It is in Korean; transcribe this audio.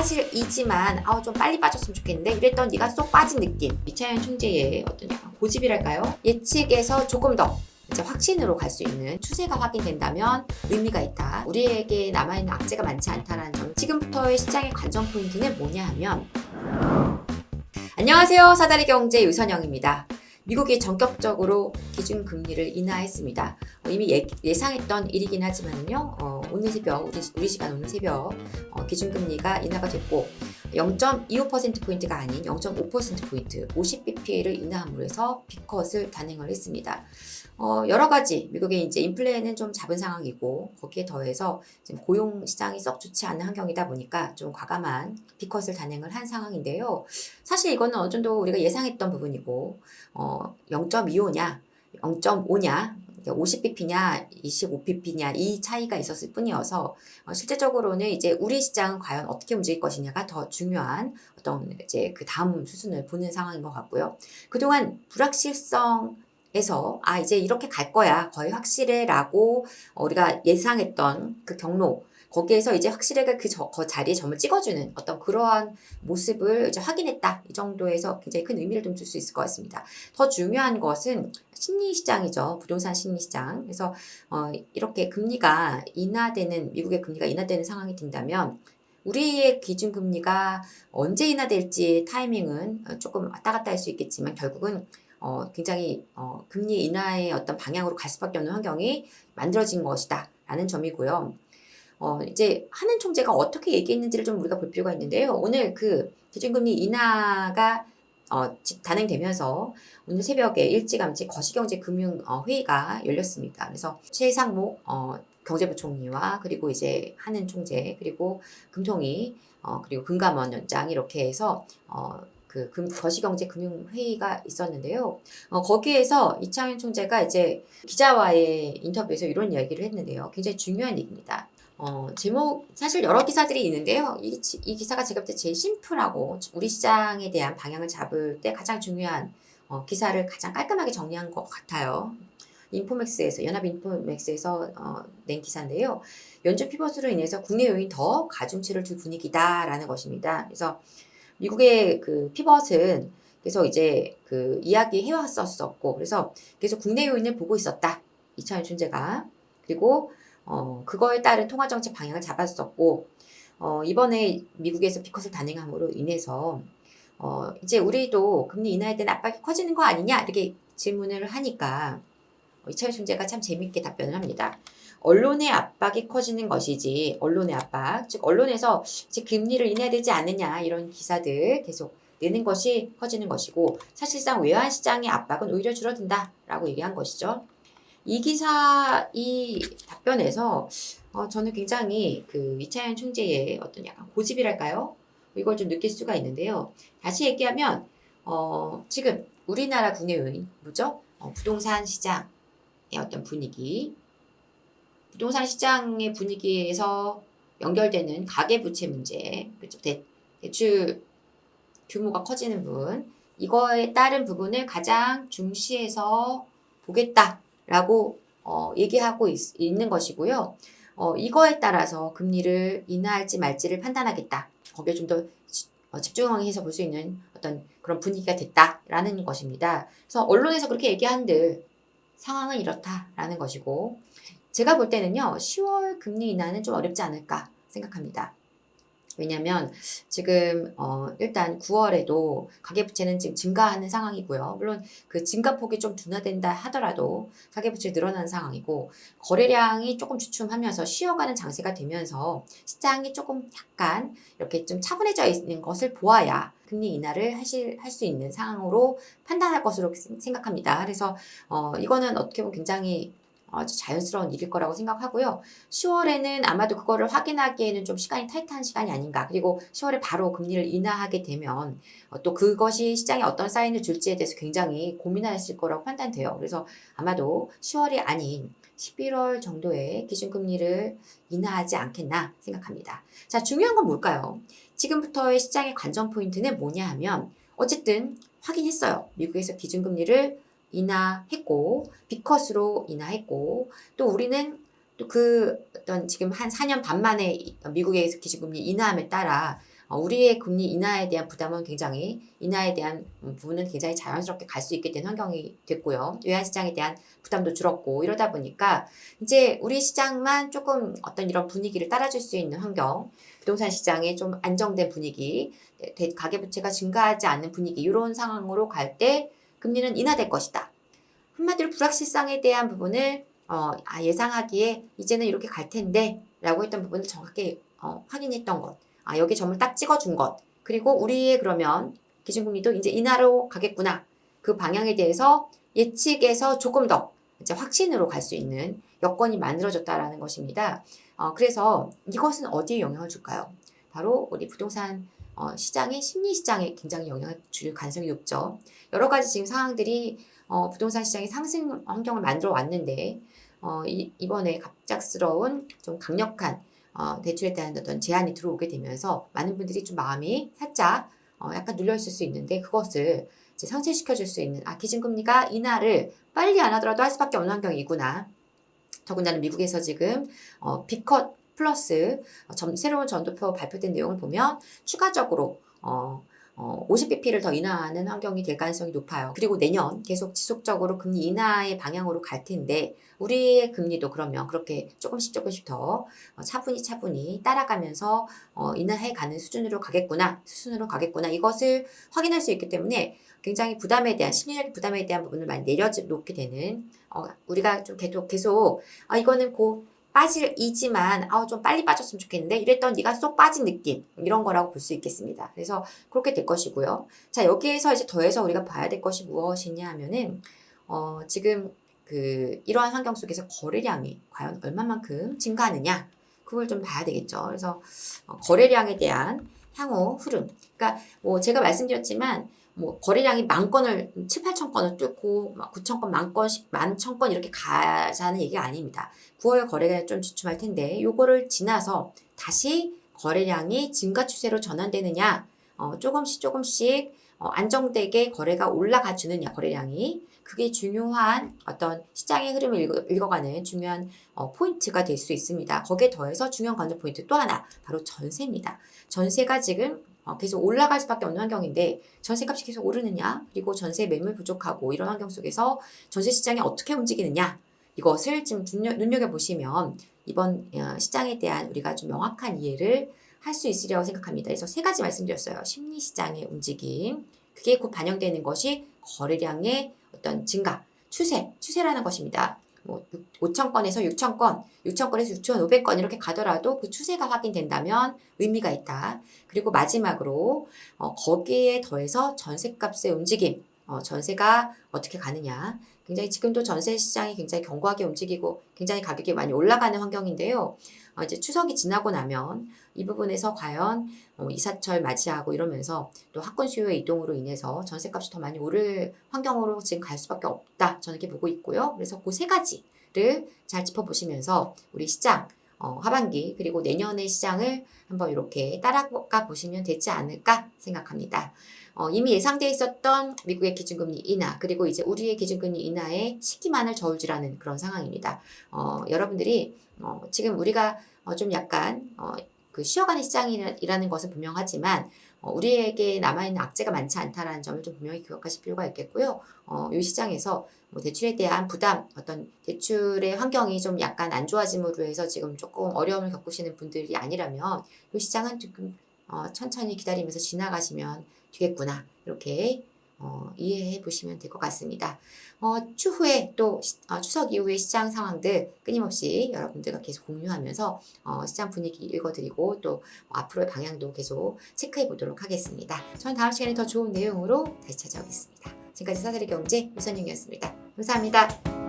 빠질이지만 좀 빨리 빠졌으면 좋겠는데 이랬던 네가 쏙 빠진 느낌. 이차현 총재의 어떤 약간 고집이랄까요? 예측에서 조금 더 이제 확신으로 갈 수 있는 추세가 확인된다면 의미가 있다. 우리에게 남아있는 악재가 많지 않다는 점. 지금부터의 시장의 관전 포인트는 뭐냐 하면, 안녕하세요. 사다리 경제 유선영입니다. 미국이 전격적으로 기준금리를 인하했습니다. 이미 예상했던 일이긴 하지만요. 오늘 새벽, 우리 시간 오늘 새벽 기준금리가 인하가 됐고 0.25%포인트가 아닌 0.5%포인트 50bp를 인하함으로 해서 B컷을 단행을 했습니다. 여러 가지 미국의 이제 인플레는 좀 잡은 상황이고 거기에 더해서 지금 고용 시장이 썩 좋지 않은 환경이다 보니까 좀 과감한 B컷을 단행을 한 상황인데요. 사실 이거는 어느 정도 우리가 예상했던 부분이고 0.25냐 0.5냐 50bp냐 25bp냐 이 차이가 있었을 뿐이어서 실제적으로는 이제 우리 시장은 과연 어떻게 움직일 것이냐가 더 중요한 어떤 이제 그 다음 수순을 보는 상황인 것 같고요. 그동안 불확실성에서 이제 이렇게 갈 거야 거의 확실해 라고 우리가 예상했던 그 경로 거기에서 이제 확실하게 그 자리에 점을 찍어주는 어떤 그러한 모습을 이제 확인했다. 이 정도에서 굉장히 큰 의미를 좀 줄 수 있을 것 같습니다. 더 중요한 것은 심리시장이죠. 부동산 심리시장. 그래서 이렇게 금리가 인하되는, 미국의 금리가 인하되는 상황이 된다면 우리의 기준금리가 언제 인하될지 타이밍은 조금 왔다 갔다 할 수 있겠지만 결국은 굉장히 금리 인하의 어떤 방향으로 갈 수밖에 없는 환경이 만들어진 것이다 라는 점이고요. 이제 하는 총재가 어떻게 얘기했는지를 좀 우리가 볼 필요가 있는데요. 오늘 그 기준금리 인하가 단행되면서 오늘 새벽에 일찌감치 거시경제금융회의가 열렸습니다. 그래서 최상목 경제부총리와 그리고 이제 하는 총재 그리고 금통위 그리고 금감원 원장 이렇게 해서 그 거시경제금융회의가 있었는데요. 거기에서 이창현 총재가 이제 기자와의 인터뷰에서 이런 이야기를 했는데요. 굉장히 중요한 얘기입니다. 제목, 사실 여러 기사들이 있는데요. 이 기사가 제가 볼 때 제일 심플하고 우리 시장에 대한 방향을 잡을 때 가장 중요한 기사를 가장 깔끔하게 정리한 것 같아요. 연합인포맥스에서 낸 기사인데요. 연준 피벗으로 인해서 국내 요인 더 가중치를 둘 분위기다라는 것입니다. 그래서 미국의 그 피벗은 계속 이제 그 이야기 해왔었고, 그래서 계속 국내 요인을 보고 있었다. 이차현 총재가. 그리고 그거에 따른 통화정책 방향을 잡았었고, 이번에 미국에서 B컷을 단행함으로 인해서, 이제 우리도 금리 인하에 대한 압박이 커지는 거 아니냐? 이렇게 질문을 하니까, 이차현 총재가 참 재밌게 답변을 합니다. 언론의 압박이 커지는 것이지, 언론의 압박, 즉, 언론에서 이제 금리를 인하해야 되지 않느냐, 이런 기사들 계속 내는 것이 커지는 것이고, 사실상 외환시장의 압박은 오히려 줄어든다, 라고 얘기한 것이죠. 이 답변에서 저는 굉장히 그 이차현 총재의 어떤 약간 고집이랄까요? 이걸 좀 느낄 수가 있는데요. 다시 얘기하면 지금 우리나라 국내 요인 뭐죠? 부동산 시장의 어떤 분위기, 부동산 시장의 분위기에서 연결되는 가계부채 문제, 그렇죠? 대출 규모가 커지는 부분, 이거에 따른 부분을 가장 중시해서 보겠다라고 얘기하고 있는 것이고요. 이거에 따라서 금리를 인하할지 말지를 판단하겠다. 거기에 좀 더 집중해서 볼 수 있는 어떤 그런 분위기가 됐다라는 것입니다. 그래서 언론에서 그렇게 얘기한들 상황은 이렇다라는 것이고, 제가 볼 때는요, 10월 금리 인하는 좀 어렵지 않을까 생각합니다. 왜냐면 지금 일단 9월에도 가계부채는 지금 증가하는 상황이고요. 물론 그 증가폭이 좀 둔화된다 하더라도 가계부채 늘어나는 상황이고 거래량이 조금 주춤하면서 쉬어가는 장세가 되면서 시장이 조금 약간 이렇게 좀 차분해져 있는 것을 보아야 금리 인하를 할 수 있는 상황으로 판단할 것으로 생각합니다. 그래서 이거는 어떻게 보면 굉장히 아주 자연스러운 일일 거라고 생각하고요. 10월에는 아마도 그거를 확인하기에는 좀 시간이 타이트한 시간이 아닌가. 그리고 10월에 바로 금리를 인하하게 되면 또 그것이 시장에 어떤 사인을 줄지에 대해서 굉장히 고민하실 거라고 판단돼요. 그래서 아마도 10월이 아닌 11월 정도에 기준금리를 인하하지 않겠나 생각합니다. 자, 중요한 건 뭘까요? 지금부터의 시장의 관전 포인트는 뭐냐 하면 어쨌든 확인했어요. 미국에서 기준금리를 인하했고 B컷으로 인하했고 또 우리는 또 그 어떤 지금 한 4년 반 만에 미국의 기준금리 인하함에 따라 우리의 금리 인하에 대한 부담은 굉장히 인하에 대한 부분은 굉장히 자연스럽게 갈 수 있게 된 환경이 됐고요. 외환시장에 대한 부담도 줄었고 이러다 보니까 이제 우리 시장만 조금 어떤 이런 분위기를 따라줄 수 있는 환경, 부동산 시장에 좀 안정된 분위기, 가계부채가 증가하지 않는 분위기 이런 상황으로 갈 때 금리는 인하될 것이다. 한마디로 불확실성에 대한 부분을 예상하기에 이제는 이렇게 갈 텐데 라고 했던 부분을 정확히 확인했던 것. 여기 점을 딱 찍어준 것. 그리고 우리의 그러면 기준금리도 이제 인하로 가겠구나. 그 방향에 대해서 예측에서 조금 더 이제 확신으로 갈 수 있는 여건이 만들어졌다라는 것입니다. 그래서 이것은 어디에 영향을 줄까요? 바로 우리 부동산 시장의 심리 시장에 굉장히 영향을 줄 가능성이 높죠. 여러 가지 지금 상황들이 부동산 시장의 상승 환경을 만들어 왔는데 이번에 갑작스러운 좀 강력한 대출에 대한 어떤 제한이 들어오게 되면서 많은 분들이 좀 마음이 살짝 약간 눌려있을 수 있는데 그것을 이제 상쇄시켜줄 수 있는 기준금리가 인하를 빨리 안 하더라도 할 수밖에 없는 환경이구나. 더군다나 미국에서 지금 B컷 플러스 새로운 전도표 발표된 내용을 보면 추가적으로 50bp를 더 인하하는 환경이 될 가능성이 높아요. 그리고 내년 계속 지속적으로 금리 인하의 방향으로 갈 텐데 우리의 금리도 그러면 그렇게 조금씩 더 차분히 따라가면서 인하해 가는 수준으로 가겠구나 이것을 확인할 수 있기 때문에 굉장히 부담에 대한 심리적인 부담에 대한 부분을 많이 내려놓게 되는 우리가 좀 계속 이거는 빠질이지만 좀 빨리 빠졌으면 좋겠는데 이랬던 네가 쏙 빠진 느낌 이런 거라고 볼 수 있겠습니다. 그래서 그렇게 될 것이고요. 자, 여기에서 이제 더해서 우리가 봐야 될 것이 무엇이냐 하면은 지금 이러한 환경 속에서 거래량이 과연 얼마만큼 증가하느냐 그걸 좀 봐야 되겠죠. 그래서 거래량에 대한 향후 흐름. 그러니까 제가 말씀드렸지만 거래량이 10,000건을 7,8,000건을 뚫고 9,000건, 10,000건, 11,000건 이렇게 가자는 얘기가 아닙니다. 9월 거래가 좀 주춤할 텐데 요거를 지나서 다시 거래량이 증가 추세로 전환되느냐 조금씩 안정되게 거래가 올라가 주느냐 거래량이 그게 중요한 어떤 시장의 흐름을 읽어가는 중요한 포인트가 될 수 있습니다. 거기에 더해서 중요한 관전 포인트 또 하나 바로 전세입니다. 전세가 지금 계속 올라갈 수밖에 없는 환경인데 전세값이 계속 오르느냐 그리고 전세 매물 부족하고 이런 환경 속에서 전세 시장이 어떻게 움직이느냐 이것을 지금 눈여겨보시면 이번 시장에 대한 우리가 좀 명확한 이해를 할 수 있으리라고 생각합니다. 그래서 세 가지 말씀드렸어요. 심리시장의 움직임 그게 곧 반영되는 것이 거래량의 어떤 증가 추세라는 것입니다. 5,000건에서 6,000건, 6,000건에서 6,500건 이렇게 가더라도 그 추세가 확인된다면 의미가 있다. 그리고 마지막으로 거기에 더해서 전세값의 움직임, 전세가 어떻게 가느냐. 굉장히 지금도 전세 시장이 굉장히 견고하게 움직이고 굉장히 가격이 많이 올라가는 환경인데요. 이제 추석이 지나고 나면 이 부분에서 과연 이사철 맞이하고 이러면서 또 학군 수요의 이동으로 인해서 전세값이 더 많이 오를 환경으로 지금 갈 수밖에 없다. 저는 이렇게 보고 있고요. 그래서 그 세 가지를 잘 짚어보시면서 우리 시장 하반기 그리고 내년의 시장을 한번 이렇게 따라가 보시면 되지 않을까 생각합니다. 이미 예상되어 있었던 미국의 기준금리 인하 그리고 이제 우리의 기준금리 인하에 시기만을 저울질하는 그런 상황입니다. 여러분들이 지금 우리가 좀 약간 쉬어가는 시장이라는 것은 분명하지만 우리에게 남아있는 악재가 많지 않다는 점을 좀 분명히 기억하실 필요가 있겠고요. 이 시장에서 대출에 대한 부담, 어떤 대출의 환경이 좀 약간 안 좋아짐으로 해서 지금 조금 어려움을 겪으시는 분들이 아니라면 이 시장은 조금 천천히 기다리면서 지나가시면 되겠구나. 이렇게 이해해 보시면 될 것 같습니다. 추후에 또 추석 이후의 시장 상황들 끊임없이 여러분들과 계속 공유하면서 시장 분위기 읽어드리고 또 앞으로의 방향도 계속 체크해 보도록 하겠습니다. 저는 다음 시간에 더 좋은 내용으로 다시 찾아오겠습니다. 지금까지 사다리 경제 유선영이었습니다. 감사합니다.